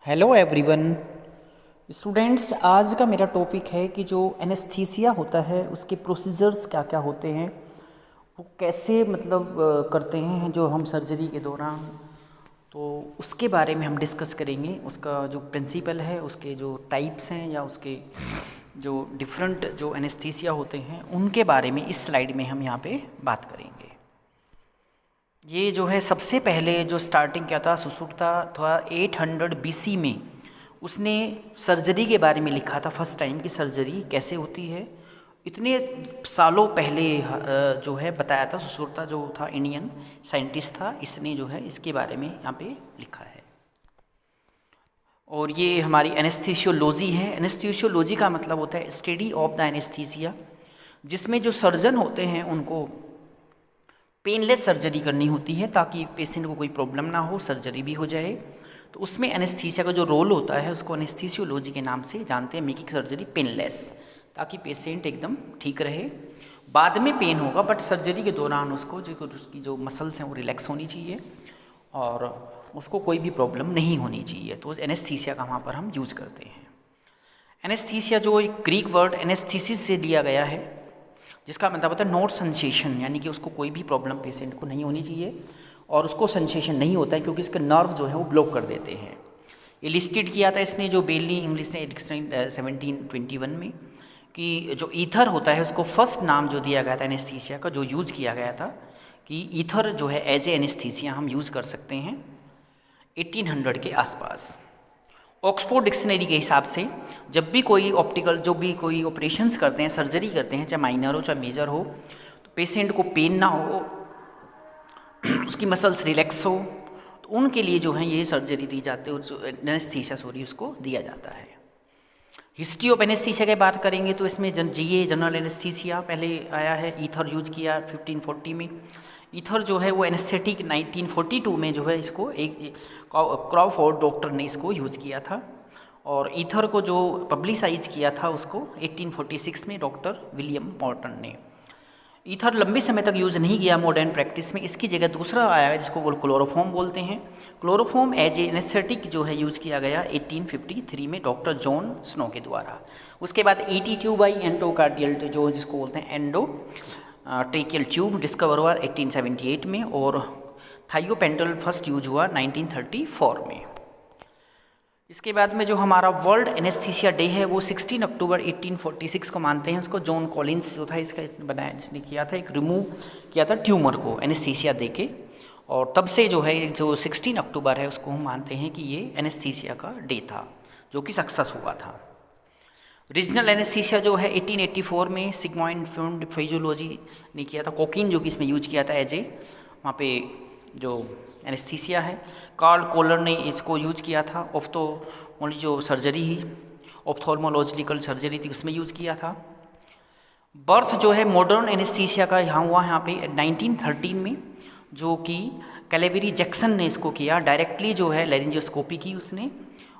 Hello everyone students, आज का मेरा टॉपिक है कि जो एनेस्थीसिया होता है उसके प्रोसीजर्स क्या क्या होते हैं, वो कैसे करते हैं जो हम सर्जरी के दौरान। तो उसके बारे में हम डिस्कस करेंगे। उसका जो प्रिंसिपल है, उसके जो टाइप्स हैं या उसके जो डिफरेंट जो एनेस्थीसिया होते हैं उनके बारे में इस स्लाइड में हम यहाँ पे बात करेंगे। ये जो है सबसे पहले जो स्टार्टिंग किया था सुश्रुता था 800 BC में। उसने सर्जरी के बारे में लिखा था फर्स्ट टाइम कि सर्जरी कैसे होती है। इतने सालों पहले जो है बताया था। सुश्रुता जो था इंडियन साइंटिस्ट था, इसने जो है इसके बारे में यहाँ पे लिखा है। और ये हमारी एनेस्थीसियोलॉजी है। एनेस्थीसियोलॉजी का मतलब होता है स्टडी ऑफ द एनेस्थीसिया, जिसमें जो सर्जन होते हैं उनको पेनलेस सर्जरी करनी होती है ताकि पेशेंट को कोई प्रॉब्लम ना हो, सर्जरी भी हो जाए। तो उसमें एनेस्थीसिया का जो रोल होता है उसको एनेस्थीसियोलॉजी के नाम से जानते हैं, मेकिंग सर्जरी पेनलेस, ताकि पेशेंट एकदम ठीक रहे। बाद में पेन होगा बट सर्जरी के दौरान उसको जो उसकी जो मसल्स हैं वो रिलैक्स होनी चाहिए और उसको कोई भी प्रॉब्लम नहीं होनी चाहिए। तो एनेस्थीसिया का वहाँ पर हम यूज़ करते हैं। एनेस्थीसिया जो एक ग्रीक वर्ड एनेस्थीसिस से लिया गया है, जिसका मतलब होता है नॉट सेंसेशन, यानी कि उसको कोई भी प्रॉब्लम पेशेंट को नहीं होनी चाहिए और उसको सेंसेशन नहीं होता है क्योंकि इसके नर्व जो है वो ब्लॉक कर देते हैं। ये लिस्टेड किया था इसने जो बेली इंग्लिश ने 1721 में, कि जो ईथर होता है उसको फर्स्ट नाम जो दिया गया था एनेस्थीसिया का, जो यूज़ किया गया था कि ईथर जो है एज ए एनेस्थीसिया हम यूज़ कर सकते हैं 1800 के आसपास। ऑक्सफोर्ड डिक्शनरी के हिसाब से जब भी कोई ऑप्टिकल जो भी कोई ऑपरेशंस करते हैं, सर्जरी करते हैं, चाहे माइनर हो चाहे मेजर हो, तो पेशेंट को पेन ना हो, उसकी मसल्स रिलैक्स हो, तो उनके लिए जो है ये सर्जरी दी जाती है, एनेस्थीसिया उसको दिया जाता है। हिस्ट्री ऑफ एनेस्थीसिया की बात करेंगे तो इसमें जीए जनरल एनेस्थीसिया पहले आया है। ईथर यूज किया 1540 में। ईथर जो है वो एनेस्थेटिक 1942 में जो है इसको एक क्रॉफोर्ड डॉक्टर ने इसको यूज़ किया था। और ईथर को जो पब्लिसाइज किया था उसको 1846 में डॉक्टर विलियम मॉर्टन ने। ईथर लंबे समय तक यूज़ नहीं किया मॉडर्न प्रैक्टिस में। इसकी जगह दूसरा आया है जिसको क्लोरोफॉर्म बोलते हैं। क्लोरोफॉर्म एज ए एनेस्थेटिक जो है यूज़ किया गया 1853 में डॉक्टर जॉन स्नो के द्वारा। उसके बाद ET ट्यूब आई, एंडोकार्डियल जो जिसको बोलते हैं एंडो ट्रेकियल ट्यूब, डिस्कवर हुआ 1878 में। और थायोपेंटल फर्स्ट यूज हुआ 1934 में। इसके बाद में जो हमारा वर्ल्ड एनेस्थीसिया डे है वो 16 अक्टूबर 1846 को मानते हैं। उसको जॉन कॉलिंस जो था इसका बनाया, जिसने किया था, एक रिमूव किया था ट्यूमर को एनेस्थीसिया दे के। और तब से जो है जो 16 अक्टूबर है उसको हम मानते हैं कि ये एनेस्थीसिया का डे था, जो कि सक्सेस हुआ था। रीजनल एनेस्थीसिया जो है 1884 में सिग्मॉइड फ्यूम्ड फिजियोलॉजी ने किया था। कोकीन जो कि इसमें यूज किया था एज ए वहाँ पे जो एनेस्थीसिया है। कार्ल कोलर ने इसको यूज किया था। ऑफ्थोमोलॉजी जो सर्जरी ही ऑप्थोल्मोलॉजिकल सर्जरी थी उसमें यूज किया था। बर्थ जो है मॉडर्न एनेस्थीसिया का यहाँ हुआ यहाँ पे 1913 में, जो कि कैलेवरी जैक्सन ने इसको किया। डायरेक्टली जो है लैरिंजियोस्कोपी की उसने,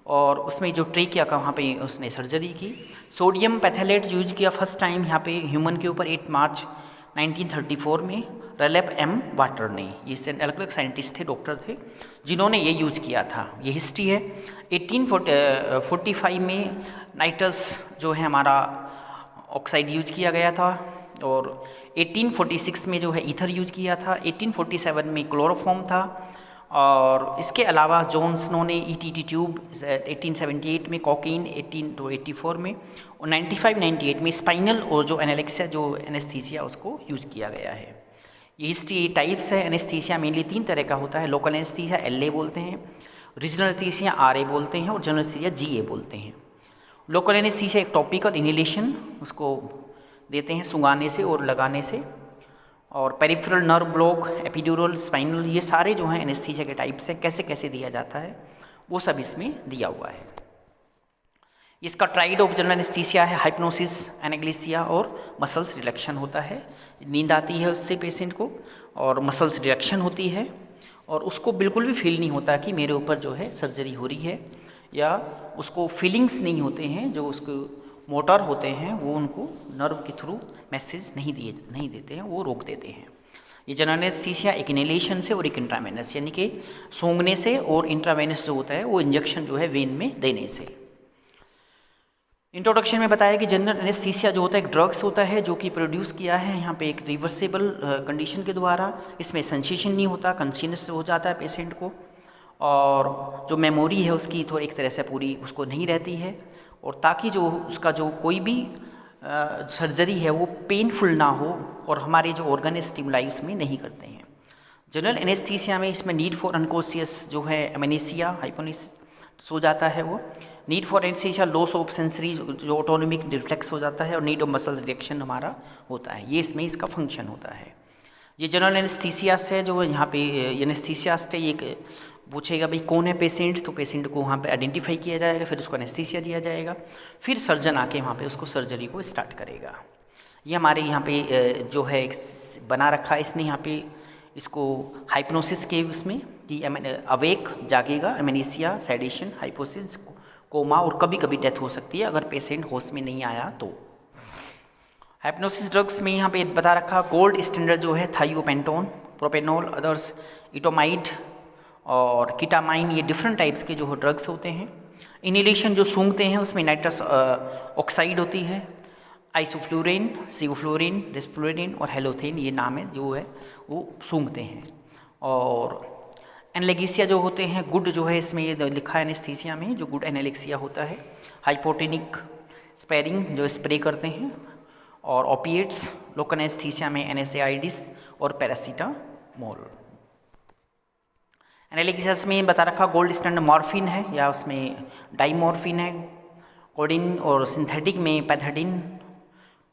और उसमें जो ट्रेकिया का वहाँ पे उसने सर्जरी की। सोडियम पैथेलेट यूज किया फर्स्ट टाइम यहाँ पे ह्यूमन के ऊपर 8 मार्च 1934 में रेलेप एम वाटर ने। ये अलग अलग साइंटिस्ट थे, डॉक्टर थे, जिन्होंने ये यूज़ किया था। ये हिस्ट्री है। 1845 में नाइट्रस जो है हमारा ऑक्साइड यूज किया गया था। और 1846 में जो है ईथर यूज किया था। 1847 में क्लोरोफॉर्म था। और इसके अलावा जॉन स्नो ने ET ट्यूब 1878 में, कोकीन 1884 में, और 95-98 में स्पाइनल और जो एनालेक्सिया जो एनेस्थीसिया उसको यूज़ किया गया है। ये हिस्ट्री टाइप्स है। एनेस्थीसिया मेनली 3 तरह का होता है। लोकल एनेस्थीसिया LA बोलते हैं, रीजनल एनेस्थीसिया RA बोलते हैं, और जनरल एनेस्थीसिया GA बोलते हैं। लोकल एनेस्थीसिया एक टॉपिकल इनहेलेशन उसको देते हैं सुंघाने से और लगाने से। और peripheral nerve block, epidural, spinal, ये सारे जो हैं एनेस्थीसिया के टाइप्स हैं। कैसे कैसे दिया जाता है वो सब इसमें दिया हुआ है। इसका ट्राइड ऑफ जनरल एनेस्थीसिया है हाइप्नोसिस, एनाग्लेसिया और मसल्स रिलैक्शन होता है। नींद आती है उससे पेशेंट को और मसल्स रिलैक्शन होती है, और उसको बिल्कुल भी फील नहीं होता कि मेरे ऊपर जो है सर्जरी हो रही है, या उसको फीलिंग्स नहीं होते हैं। जो उसको मोटर होते हैं वो उनको नर्व के थ्रू मैसेज नहीं देते हैं, वो रोक देते हैं। ये जनरल एनेस्थीसिया एक इनहेलेशन से और एक इंट्रावेनस, यानी कि सूंघने से, और इंट्रावेनस जो होता है वो इंजेक्शन जो है वेन में देने से। इंट्रोडक्शन में बताया कि जनरल एनेस्थीसिया जो होता है एक ड्रग्स होता है जो कि प्रोड्यूस किया है यहाँ पे एक रिवर्सेबल कंडीशन के द्वारा। इसमें सेंसेशन नहीं होता, कंसियस हो जाता है पेशेंट को, और जो मेमोरी है उसकी थोड़ी एक तरह से पूरी उसको नहीं रहती है, और ताकि जो उसका जो कोई भी सर्जरी है वो पेनफुल ना हो, और हमारे जो ऑर्गन स्टिमुलाई उसमें नहीं करते हैं। जनरल एनेस्थीसिया में इसमें नीड फॉर अनकॉन्शियस जो है एमेनेसिया हाइपोनेसिस हो जाता है, वो need for anaesthesia loss of sensory जो ऑटोनोमिक रिफ्लेक्स हो जाता है, और नीड ऑफ मसल्स रिएक्शन हमारा होता है, ये इसमें इसका फंक्शन होता है। ये जनरल एनेस्थीसियास्ट है जो यहाँ पे एनेस्थीसियास्ट है, ये पूछेगा भाई कौन है पेशेंट, तो पेशेंट को वहाँ पे आइडेंटिफाई किया जाएगा, फिर उसको एनेस्थीसिया दिया जाएगा, फिर सर्जन आके वहाँ पे उसको सर्जरी को स्टार्ट करेगा। ये हमारे यहाँ पे जो है बना रखा है इसने यहाँ पे इसको हाइप्नोसिस के उसमें कि अवेक जागेगा, एमेनेसिया, सेडेशन, हाइपोसिस, कोमा, और कभी कभी डेथ हो सकती है अगर पेशेंट होश में नहीं आया तो। हाइप्नोसिस ड्रग्स में यहाँ पे बता रखा गोल्ड स्टैंडर्ड जो है थायोपेंटोन, प्रोपेनोल, अदर्स इटोमाइड और कीटामाइन, ये डिफरेंट टाइप्स के जो ड्रग्स होते हैं। इनहेलेशन जो सूंघते हैं उसमें नाइट्रस ऑक्साइड होती है, आइसोफ्लोरिन, सिवोफ्लोरिन, रेस्फ्लोरिन और हेलोथेन, ये नाम है जो है वो सूंघते हैं। और एनालेक्सिया जो होते हैं गुड जो है इसमें ये लिखा है एनेस्थीसिया में, जो गुड एनालेक्सिया होता है, हाइपोटेनिक स्पेरिंग जो स्प्रे करते हैं, और ओपिएट्स लोकल एनेस्थीसिया में एनएसएआईडिस और पैरासीटामोल। एनालेक्सिस में बता रखा गोल्ड स्टैंडर्ड मॉर्फिन है या उसमें डाइमॉर्फिन है, कोडिन, और सिंथेटिक में पैथेडिन,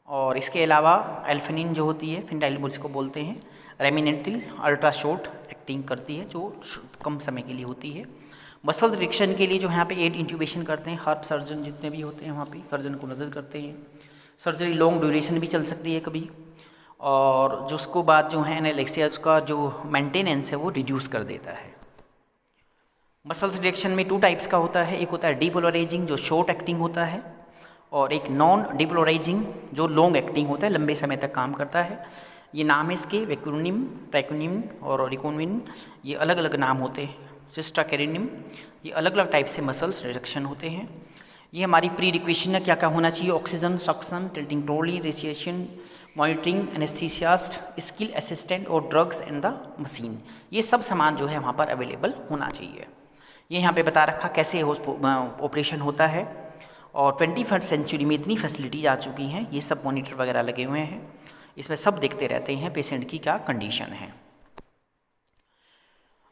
और इसके अलावा एल्फेनिन जो होती है फिनाइल इसको बोलते हैं, रेमिनेंटिल अल्ट्रा शॉर्ट एक्टिंग करती है जो कम समय के लिए होती है। मसल रिएक्शन के लिए जो यहाँ पे एड इंट्यूबेशन करते हैं, हर्ब सर्जन जितने भी होते हैं वहाँ पे सर्जन को मदद करते हैं। सर्जरी लॉन्ग ड्यूरेशन भी चल सकती है कभी, और जो उसको बाद जो है एनालेक्सिया का जो मेंटेनेंस है वो रिड्यूस कर देता है। मसल्स रिएक्शन में 2 टाइप्स का होता है, एक होता है डीपोलराइजिंग जो शॉर्ट एक्टिंग होता है, और एक नॉन डिपोलराइजिंग जो लॉन्ग एक्टिंग होता है, लंबे समय तक काम करता है। ये नाम है इसके वैक्यूनिम, ट्रैक्यूनिम और रिकोनिन, ये अलग अलग नाम होते हैं। सिस्टाकेरिनिम, ये अलग अलग टाइप से मसल्स रिडक्शन होते हैं। ये हमारी प्री रिक्वेशन है, क्या क्या होना चाहिए, oxygen, suction, tilting trolley, resuscitation, monitoring, anaesthetist, skill assistant और ड्रग्स एंड द मशीन, ये सब सामान जो है वहाँ पर अवेलेबल होना चाहिए। ये यहाँ पे बता रखा कैसे ऑपरेशन होता है, और 21st सेंचुरी में इतनी फैसिलिटीज आ चुकी हैं, ये सब मॉनिटर वगैरह लगे हुए हैं, इसमें सब देखते रहते हैं पेशेंट की क्या कंडीशन है।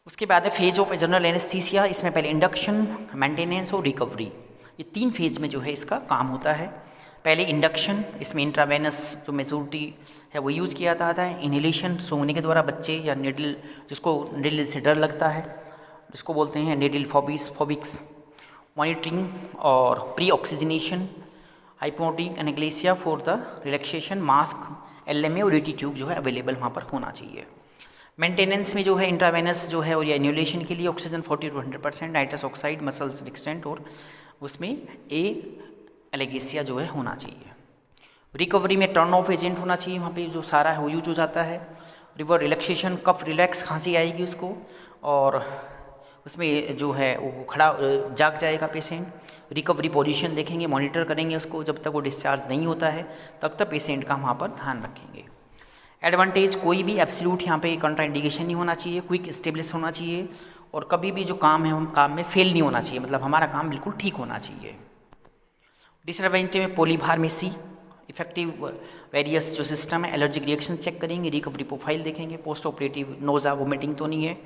उसके बाद है फेज ऑफ जनरल एनेस्थीसिया, इसमें पहले इंडक्शन, मेंटेनेंस और रिकवरी, ये 3 फेज में जो है इसका काम होता है। पहले इंडक्शन, इसमें इंट्रावेनस जो मेजोरिटी है वो यूज़ किया जाता है। इनहेलेशन, सूंघने के द्वारा बच्चे या निडल, जिसको निडल से डर लगता है जिसको बोलते हैं निडल फोबिक्स। मॉनिटरिंग और pre oxygenation, hypnotic analgesia for the relaxation, mask, LMA और ईटी ट्यूब जो है अवेलेबल वहाँ पर होना चाहिए। मेंटेनेंस में जो है इंट्रावेनस जो है और या इन्यूलेशन के लिए oxygen 40 to 100%, nitrous oxide, muscles relaxant, और उसमें एनाग्लेसिया जो है होना चाहिए। रिकवरी में टर्न ऑफ एजेंट होना चाहिए, वहाँ पे जो सारा है वो यूज हो जाता है। रिवर रिलैक्सेशन, कफ रिलैक्स, खांसी आएगी उसको, और उसमें जो है वो खड़ा जाग जाएगा पेशेंट। रिकवरी पोजीशन देखेंगे, मॉनिटर करेंगे उसको, जब तक वो डिस्चार्ज नहीं होता है तब तक पेशेंट का वहाँ पर ध्यान रखेंगे। एडवांटेज, कोई भी एब्सोल्यूट यहाँ पे कंट्राइंडिकेशन नहीं होना चाहिए, क्विक स्टेब्लिश होना चाहिए, और कभी भी जो काम है हम काम में फेल नहीं होना चाहिए, मतलब हमारा काम बिल्कुल ठीक होना चाहिए। डिसएडवांटेज में पॉलीफार्मेसी, इफेक्टिव वेरियस जो सिस्टम है, एलर्जिक रिएक्शन चेक करेंगे, रिकवरी प्रोफाइल देखेंगे, पोस्ट ऑपरेटिव नोज़ा वोमिटिंग तो नहीं है,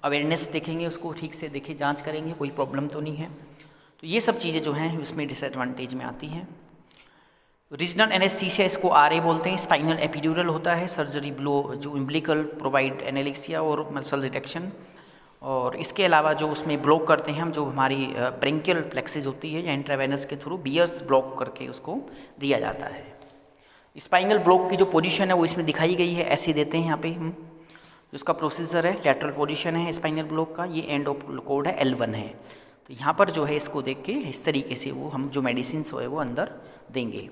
अवेयरनेस देखेंगे उसको ठीक से, देखे जांच करेंगे कोई प्रॉब्लम तो नहीं है। तो ये सब चीज़ें जो हैं उसमें डिसएडवांटेज में आती हैं। रीजनल एनेस्थीसिया इसको आरए बोलते हैं, स्पाइनल एपिड्यूरल होता है, सर्जरी ब्लो जो इम्ब्लिकल प्रोवाइड एनालेक्सिया और मसल डिटेक्शन, और इसके अलावा जो उसमें ब्लॉक करते हैं हम, जो हमारी ब्रेंकियल प्लेक्सिस होती है या इंट्रावेनस के थ्रू बियर्स ब्लॉक करके उसको दिया जाता है। स्पाइनल ब्लॉक की जो पोजीशन है वो इसमें दिखाई गई है, ऐसे देते हैं यहाँ पे हम, जिसका प्रोसीजर है लैटरल पोजीशन है स्पाइनल ब्लॉक का, ये एंड ऑफ कोड है L1 है। तो यहाँ पर जो है इसको देख के इस तरीके से वो हम जो मेडिसिन है वो अंदर देंगे।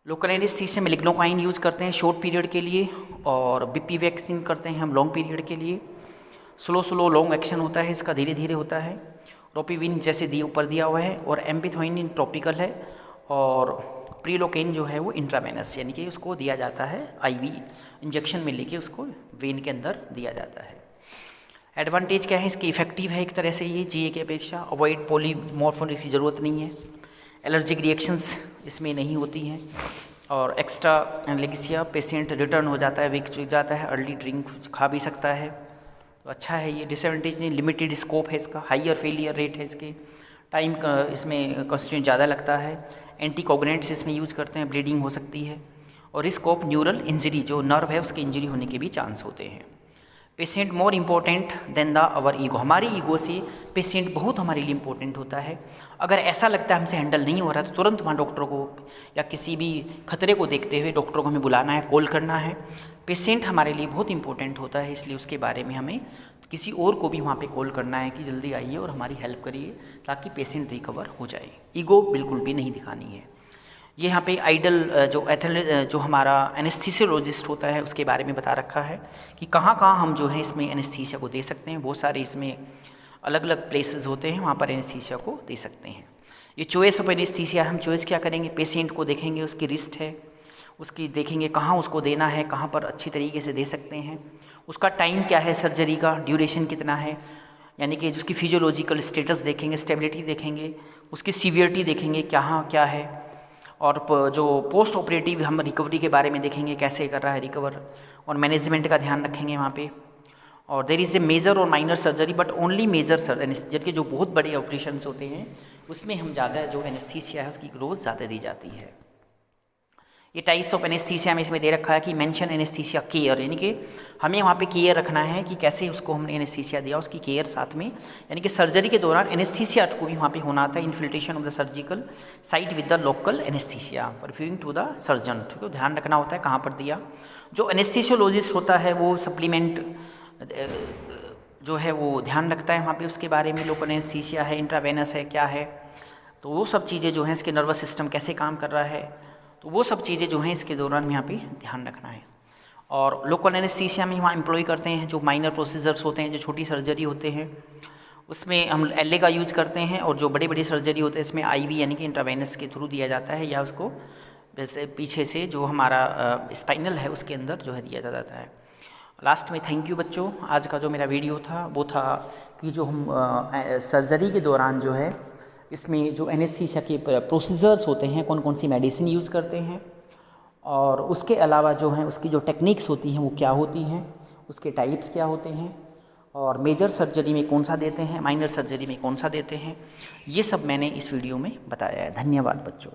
लोकल एनेस्थीसिया में लिग्नोकाइन यूज़ करते हैं शॉर्ट पीरियड के लिए, और बीपी वैक्सीन करते हैं हम लॉन्ग पीरियड के लिए। स्लो लॉन्ग एक्शन होता है इसका, धीरे धीरे होता है। रोपिविन जैसे ऊपर दिया हुआ है, और एम्पिथोइन टॉपिकल है, और प्रीलोकेन जो है वो इंट्रावेनस यानी कि उसको दिया जाता है आईवी इंजेक्शन में लेके उसको वेन के अंदर दिया जाता है। एडवांटेज क्या है इसकी, इफेक्टिव है एक तरह से ये जीए की अपेक्षा, अवॉइड पॉलीमॉर्फोनिक्स की ज़रूरत नहीं है, एलर्जिक रिएक्शंस इसमें नहीं होती हैं, और एक्स्ट्रा एनालेक्सिया पेशेंट रिटर्न हो जाता है, वीक जाता है, अर्ली ड्रिंक खा भी सकता है, तो अच्छा है ये। डिसएडवांटेज नहीं, लिमिटेड स्कोप है इसका, हाइयर फेलियर रेट है इसके, टाइम का इसमें कंस्टेंट ज़्यादा लगता है, एंटीकोगुलेंट्स इसमें यूज़ करते हैं, ब्लीडिंग हो सकती है, और रिस्क ऑफ न्यूरल इंजरी जो नर्व है उसकी इंजरी होने के भी चांस होते हैं। Patient more important than the our ego, हमारी ईगो से पेशेंट बहुत हमारे लिए इम्पोर्टेंट होता है। अगर ऐसा लगता है हमसे हैंडल नहीं हो रहा तो तुरंत वहाँ डॉक्टर को या किसी भी खतरे को देखते हुए डॉक्टर को हमें बुलाना है, कॉल करना है। पेशेंट हमारे लिए बहुत इंपॉर्टेंट होता है, इसलिए उसके बारे में हमें किसी और को भी वहाँ पे कॉल करना है कि जल्दी आइए और हमारी हेल्प करिए ताकि पेशेंट रिकवर हो जाए। ईगो बिल्कुल भी नहीं दिखानी है। ये यहाँ पे आइडल जो हमारा एनेस्थीसियोलॉजिस्ट होता है उसके बारे में बता रखा है कि कहाँ हम जो है इसमें एनेस्थीसिया को दे सकते हैं। बहुत सारे इसमें अलग अलग प्लेसेस होते हैं, वहाँ पर एनेस्थीसिया को दे सकते हैं। ये चॉइस ऑफ एनेस्थीसिया, हम चॉइस क्या करेंगे, पेशेंट को देखेंगे, उसकी रिस्ट है, उसकी देखेंगे कहाँ उसको देना है, कहाँ पर अच्छी तरीके से दे सकते हैं, उसका टाइम क्या है, सर्जरी का ड्यूरेशन कितना है, यानी कि उसकी फिजियोलॉजिकल स्टेटस देखेंगे, स्टेबिलिटी देखेंगे, उसकी सीवियरिटी देखेंगे क्या है, और जो पोस्ट ऑपरेटिव हम रिकवरी के बारे में देखेंगे कैसे कर रहा है रिकवर, और मैनेजमेंट का ध्यान रखेंगे वहाँ पे। और देयर इज़ ए मेजर और minor surgery but only major जबकि जो बहुत बड़े ऑपरेशंस होते हैं उसमें हम ज़्यादा जो एनेस्थीसिया है उसकी ग्रोथ ज़्यादा दी जाती है। ये टाइप्स ऑफ एनेस्थीसिया में इसमें दे रखा है कि मेंशन एनेस्थीसिया केयर, यानी कि हमें वहाँ पे केयर रखना है कि कैसे उसको हमने एनेस्थीसिया दिया उसकी केयर साथ में, यानी कि सर्जरी के दौरान एनेस्थीसिया को भी वहाँ पे होना आता है, infiltration of the surgical site with the local anaesthesia referring to the surgeon. ठीक है, ध्यान रखना होता है कहाँ पर दिया। जो एनेस्थीसियोलॉजिस्ट होता है वो सप्लीमेंट जो है वो ध्यान रखता है वहाँ पे उसके बारे में, लोकल एनेस्थीसिया है, इंट्रावेनस है, क्या है, तो वो सब चीज़ें जो हैं इसके नर्वस सिस्टम कैसे काम कर रहा है, तो वो सब चीज़ें जो हैं इसके दौरान यहाँ पे ध्यान रखना है। और लोकल एनेस्थीसिया में वहाँ एम्प्लॉय करते हैं जो माइनर प्रोसीजर्स होते हैं, जो छोटी सर्जरी होते हैं उसमें हम एलए का यूज़ करते हैं, और जो बड़ी बड़ी सर्जरी होते हैं इसमें आईवी यानी कि इंट्रावेनस के थ्रू दिया जाता है, या उसको वैसे पीछे से जो हमारा स्पाइनल है उसके अंदर जो है दिया जाता है। लास्ट में थैंक यू बच्चों, आज का जो मेरा वीडियो था वो था कि जो हम सर्जरी के दौरान जो है इसमें जो एनेस्थीसिया के प्रोसीजर्स होते हैं, कौन कौन सी मेडिसिन यूज़ करते हैं, और उसके अलावा जो है उसकी जो टेक्निक्स होती हैं वो क्या होती हैं, उसके टाइप्स क्या होते हैं, और मेजर सर्जरी में कौन सा देते हैं, माइनर सर्जरी में कौन सा देते हैं, ये सब मैंने इस वीडियो में बताया है। धन्यवाद बच्चों।